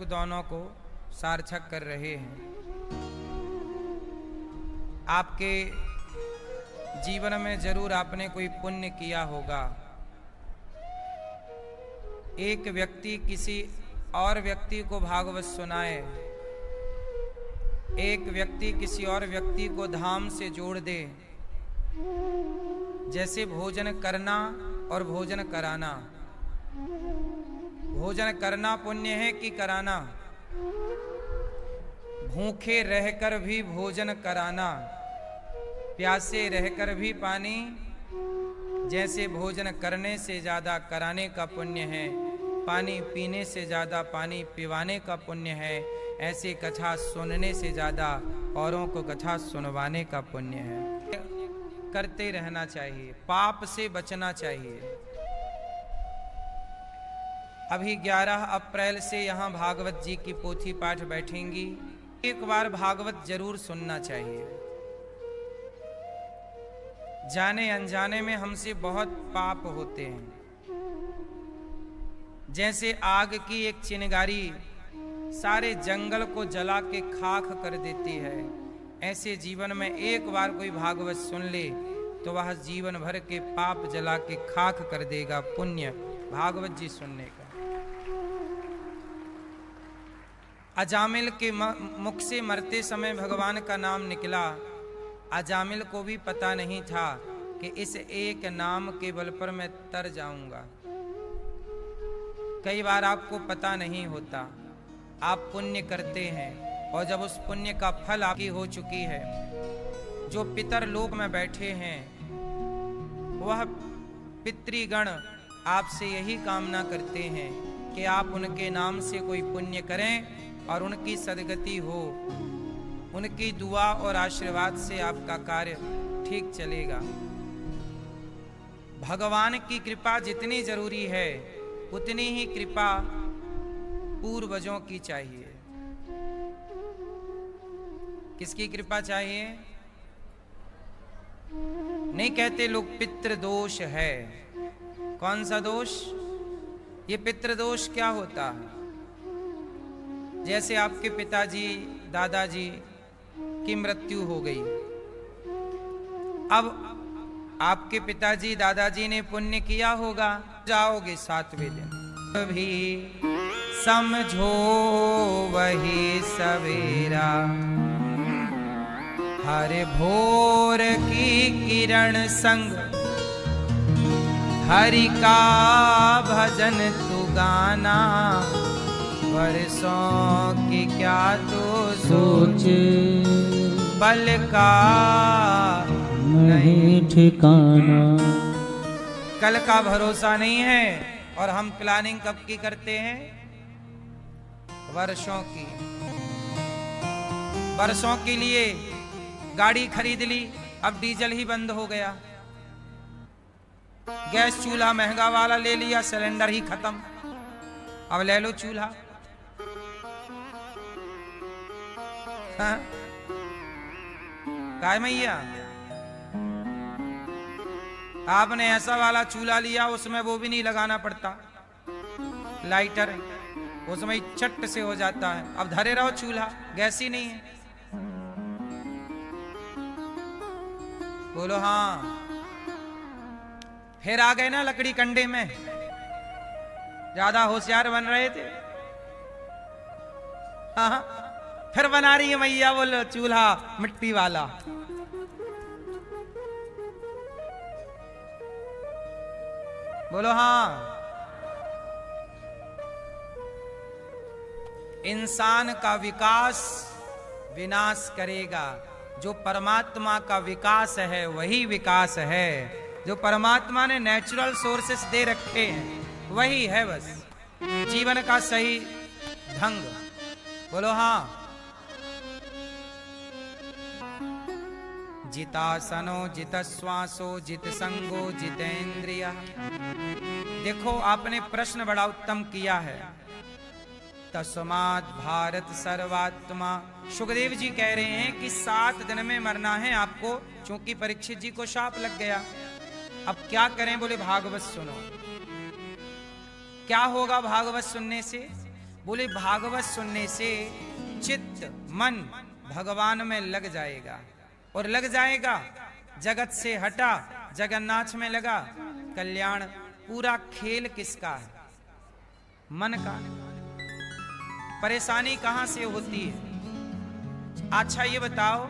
दुख दोनों को सार्थक कर रहे हैं। आपके जीवन में जरूर आपने कोई पुण्य किया होगा। एक व्यक्ति किसी और व्यक्ति को भागवत सुनाए, एक व्यक्ति किसी और व्यक्ति को धाम से जोड़ दे। जैसे भोजन करना और भोजन कराना। भोजन करना पुण्य है कि कराना? भूखे रहकर भी भोजन कराना, प्यासे रहकर भी पानी, जैसे भोजन करने से ज्यादा कराने का पुण्य है, पानी पीने से ज्यादा पानी पिवाने का पुण्य है, ऐसे कथा सुनने से ज्यादा औरों को कथा सुनवाने का पुण्य है। करते रहना चाहिए, पाप से बचना चाहिए। अभी 11 अप्रैल से यहाँ भागवत जी की पोथी पाठ बैठेंगी। एक बार भागवत जरूर सुनना चाहिए। जाने अनजाने में हमसे बहुत पाप होते हैं। जैसे आग की एक चिंगारी सारे जंगल को जला के खाक कर देती है, ऐसे जीवन में एक बार कोई भागवत सुन ले तो वह जीवन भर के पाप जला के खाक कर देगा। पुण्य भागवत जी सुनने का। अजामिल के मुख से मरते समय भगवान का नाम निकला। अजामिल को भी पता नहीं था कि इस एक नाम के बल पर मैं तर जाऊंगा। कई बार आपको पता नहीं होता, आप पुण्य करते हैं और जब उस पुण्य का फल आपकी हो चुकी है, जो पितर लोक में बैठे हैं वह पितृगण आपसे यही कामना करते हैं कि आप उनके नाम से कोई पुण्य करें और उनकी सदगति हो। उनकी दुआ और आशीर्वाद से आपका कार्य ठीक चलेगा। भगवान की कृपा जितनी जरूरी है उतनी ही कृपा पूर्वजों की चाहिए। किसकी कृपा चाहिए? नहीं कहते लोग पितृ दोष है। कौन सा दोष? ये पितृ दोष क्या होता है? जैसे आपके पिताजी दादाजी की मृत्यु हो गई, अब आपके पिताजी दादाजी ने पुण्य किया होगा, जाओगे 7वें दिन। भी समझो वही सवेरा, हर भोर की किरण संग, हरि का भजन तू गाना, वर्षों की क्या तो सोच, बल का नहीं ठिकाना। कल का भरोसा नहीं है और हम प्लानिंग कब की करते हैं? वर्षों की। वर्षों के लिए गाड़ी खरीद ली, अब डीजल ही बंद हो गया। गैस चूल्हा महंगा वाला ले लिया, सिलेंडर ही खत्म, अब ले लो चूल्हा। हाँ? काय मैया, आपने ऐसा वाला चूल्हा लिया, उसमें वो भी नहीं लगाना पड़ता, लाइटर, उसमें चट से हो जाता है। अब धरे रहो चूल्हा, गैस ही नहीं है। बोलो हाँ। फिर आ गए ना लकड़ी कंडे में, ज्यादा होशियार बन रहे थे। हाँ, फिर बना रही है मैया बोलो चूल्हा मिट्टी वाला। बोलो हाँ। इंसान का विकास विनाश करेगा, जो परमात्मा का विकास है वही विकास है। जो परमात्मा ने नेचुरल सोर्सेस दे रखे हैं वही है बस जीवन का सही ढंग। बोलो हाँ। जितासनो जित श्वासो जित संगो जितेंद्रिय। देखो आपने प्रश्न बड़ा उत्तम किया है। तस्मात् भारत सर्वात्मा। सुखदेव जी कह रहे हैं कि 7 दिन में मरना है आपको, क्योंकि परीक्षित जी को शाप लग गया। अब क्या करें? बोले भागवत सुनो। क्या होगा भागवत सुनने से? बोले भागवत सुनने से चित्त मन भगवान में लग जाएगा, और लग जाएगा जगत से हटा जगन्नाथ में लगा, कल्याण। पूरा खेल किसका है? मन का। परेशानी कहां से होती है? अच्छा ये बताओ,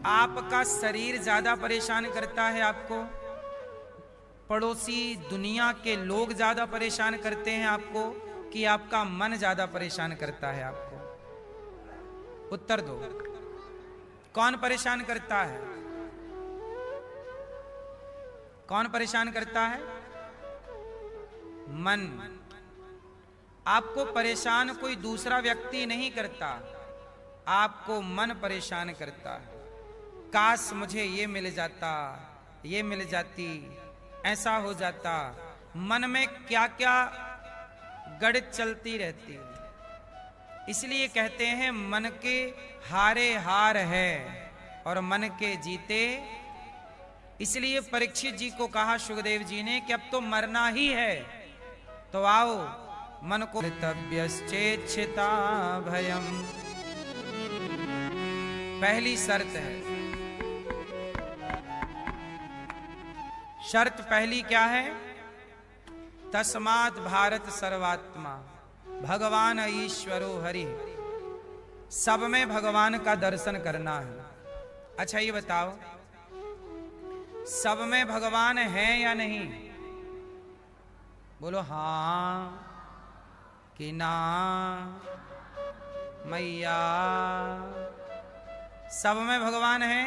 आपका शरीर ज्यादा परेशान करता है आपको, पड़ोसी दुनिया के लोग ज्यादा परेशान करते हैं आपको, कि आपका मन ज्यादा परेशान करता है आपको? उत्तर दो, कौन परेशान करता है? कौन परेशान करता है? मन। आपको परेशान कोई दूसरा व्यक्ति नहीं करता, आपको मन परेशान करता है। काश मुझे ये मिल जाता, ये मिल जाती, ऐसा हो जाता। मन में क्या क्या गणित चलती रहती है। इसलिए कहते हैं मन के हारे हार है और मन के जीते। इसलिए परीक्षित जी को कहा सुखदेव जी ने कि अब तो मरना ही है, तो आओ मन को कर्तव्यश्चेच्छिता भयम। पहली शर्त है। शर्त पहली क्या है? तस्मात् भारत सर्वात्मा भगवान ईश्वरो हरि। सब में भगवान का दर्शन करना है। अच्छा ये बताओ, सब में भगवान है या नहीं? बोलो हाँ कि ना मैया। सब में भगवान है?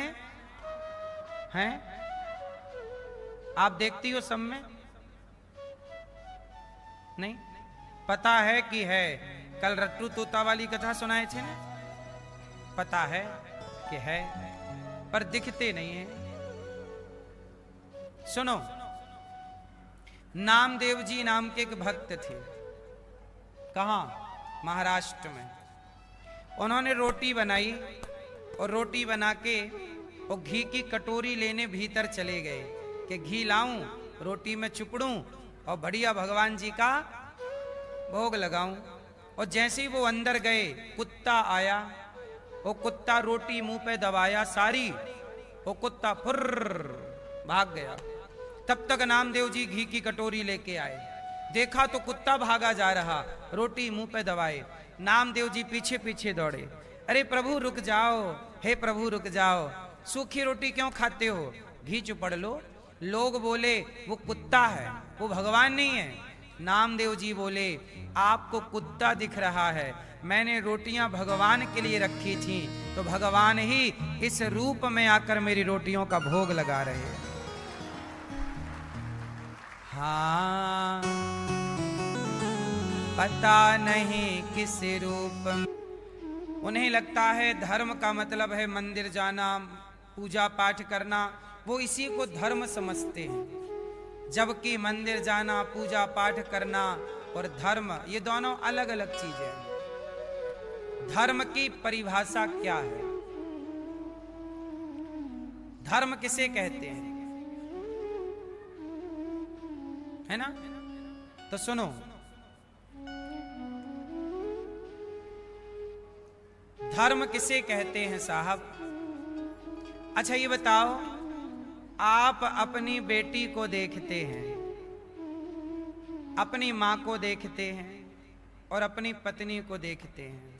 हैं? आप देखती हो सब में? नहीं पता है कि है। कल रट्टू तोता वाली कथा सुनाए थे ना, पता है कि है पर दिखते नहीं है। सुनो, नामदेव जी नाम के एक भक्त थे। कहां? महाराष्ट्र में। उन्होंने रोटी बनाई और रोटी बना के वो घी की कटोरी लेने भीतर चले गए कि घी लाऊं, रोटी में चुपड़ूं और बढ़िया भगवान जी का भोग लगाऊं। और जैसे ही वो अंदर गए, कुत्ता आया। वो कुत्ता रोटी मुंह पे दबाया सारी, वो कुत्ता फुर्र भाग गया। तब तक नामदेव जी घी की कटोरी लेके आए। देखा तो कुत्ता भागा जा रहा, रोटी मुंह पे दबाए। नामदेव जी पीछे पीछे दौड़े। अरे प्रभु रुक जाओ, हे प्रभु रुक जाओ, सूखी रोटी क्यों खाते हो? घी चुपड़ लो। लोग बोले वो कुत्ता है, वो भगवान नहीं है। नामदेव जी बोले आपको कुत्ता दिख रहा है, मैंने रोटियां भगवान के लिए रखी थी, तो भगवान ही इस रूप में आकर मेरी रोटियों का भोग लगा रहे हैं। हाँ पता नहीं किस रूप में। उन्हें लगता है धर्म का मतलब है मंदिर जाना, पूजा पाठ करना, वो इसी को धर्म समझते हैं। जबकि मंदिर जाना, पूजा पाठ करना और धर्म ये दोनों अलग अलग चीजें हैं। धर्म की परिभाषा क्या है? धर्म किसे कहते हैं? है ना? तो सुनो, धर्म किसे कहते हैं साहब? अच्छा ये बताओ, आप अपनी बेटी को देखते हैं, अपनी मां को देखते हैं और अपनी पत्नी को देखते हैं,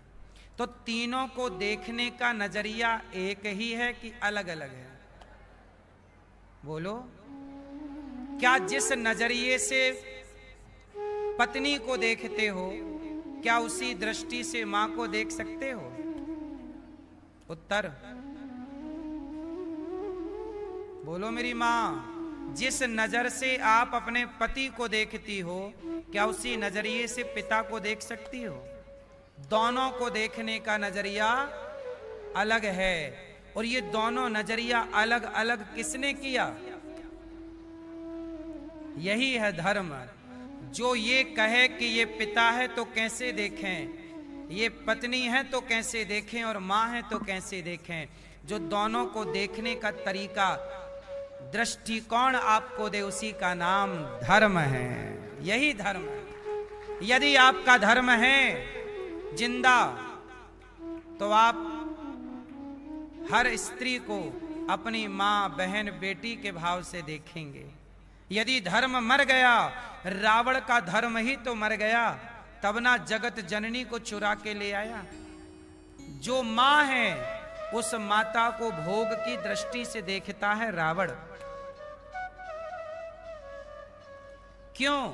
तो तीनों को देखने का नजरिया एक ही है कि अलग अलग है? बोलो। क्या जिस नजरिए से पत्नी को देखते हो, क्या उसी दृष्टि से मां को देख सकते हो? उत्तर बोलो मेरी मां। जिस नजर से आप अपने पति को देखती हो, क्या उसी नजरिए से पिता को देख सकती हो? दोनों को देखने का नजरिया अलग है। और ये दोनों नजरिया अलग अलग किसने किया? यही है धर्म। जो ये कहे कि ये पिता है तो कैसे देखें, ये पत्नी है तो कैसे देखें, और मां है तो कैसे देखें, जो दोनों को देखने का तरीका, दृष्टिकोण आपको दे, उसी का नाम धर्म है। यही धर्म है। यदि आपका धर्म है जिंदा, तो आप हर स्त्री को अपनी मां, बहन, बेटी के भाव से देखेंगे। यदि धर्म मर गया, रावण का धर्म ही तो मर गया, तब ना जगत जननी को चुरा के ले आया। जो मां है उस माता को भोग की दृष्टि से देखता है रावण। क्यों?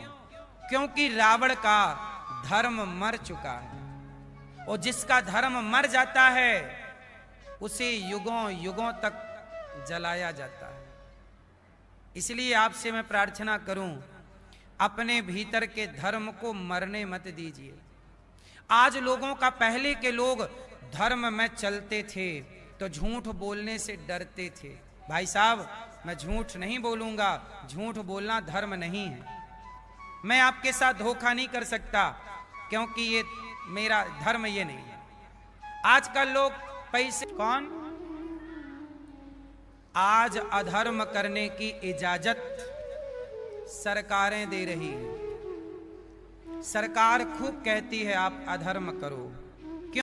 क्योंकि रावण का धर्म मर चुका है, और जिसका धर्म मर जाता है उसे युगों युगों तक जलाया जाता है। इसलिए आपसे मैं प्रार्थना करूं, अपने भीतर के धर्म को मरने मत दीजिए। आज लोगों का, पहले के लोग धर्म में चलते थे तो झूठ बोलने से डरते थे। भाई साहब, मैं झूठ नहीं बोलूंगा, झूठ बोलना धर्म नहीं है। मैं आपके साथ धोखा नहीं कर सकता, क्योंकि ये मेरा धर्म ये नहीं है। आजकल लोग पैसे, कौन आज अधर्म करने की इजाजत सरकारें दे रही हैं। सरकार खूब कहती है आप अधर्म करो,